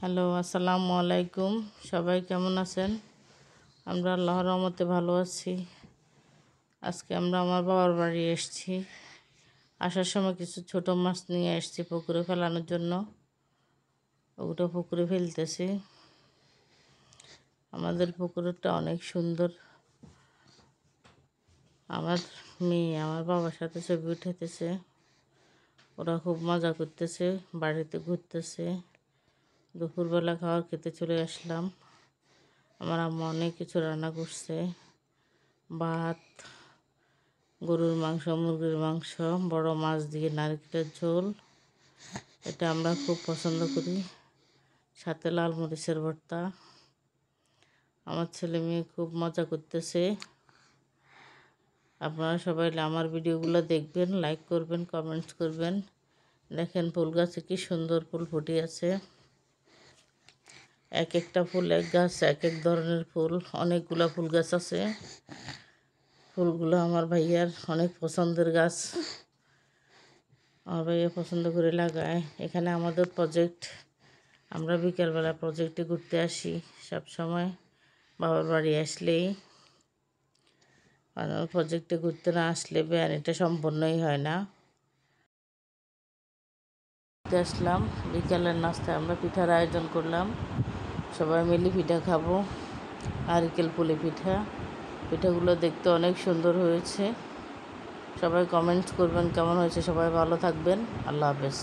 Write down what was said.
Hello, আসসালামু আলাইকুম। সবাই কেমন আছেন? আমরা আল্লাহর রহমতে ভালো আছি। আজকে আমরা আমার বাবার বাড়ি এসেছি। আসার সময় কিছু ছোট মাছ নিয়ে এসেছি পুকুরে ফেলানোর জন্য। ওগুলো পুকুরে ফেলতেছি। আমাদের পুকুরটা অনেক সুন্দর। আমার মেয়ে আমার বাবার সাথে ছবি উঠাইতেছে। ওরা খুব মজা করতেছে, বাড়িতে ঘুরতেছে। দুপুরবেলা খাবার খেতে চলে আসলাম। আমার আম্মা অনেক কিছু রান্না করছে, ভাত, গরুর মাংস, মুরগির মাংস, বড় মাছ দিয়ে নারকেলের ঝোল। এটা আমরা খুব পছন্দ করি। সাথে লাল মরিচের ভর্তা। আমার ছেলে মেয়ে খুব মজা করতেছে। আপনারা সবাই আমার ভিডিওগুলো দেখবেন, লাইক করবেন, কমেন্টস করবেন। দেখেন ফুল গাছে কি সুন্দর ফুল ফুটে আছে। এক একটা ফুল এক গাছ, এক এক ধরনের ফুল, অনেকগুলা ফুল গাছ আছে। ফুলগুলো আমার ভাইয়ার অনেক পছন্দের গাছ। আমার ভাইয়া পছন্দ করে লাগায়। এখানে আমাদের প্রজেক্ট। আমরা বিকেলবেলা প্রজেক্টে ঘুরতে আসি সব সময়। বাবার বাড়ি আসলেই, আর প্রজেক্টে ঘুরতে না আসলে বেড়ানিটা সম্পূর্ণই হয় না। ঘুরতে আসলাম, বিকেলের নাস্তায় আমরা পিঠার আয়োজন করলাম। সবাই মিলে পিঠা খাবো। নারকেল পুলি পিঠা। পিঠাগুলো দেখতে অনেক সুন্দর হয়েছে। সবাই কমেন্টস করবেন কেমন হয়েছে। সবাই ভালো থাকবেন। আল্লাহ হাফেজ।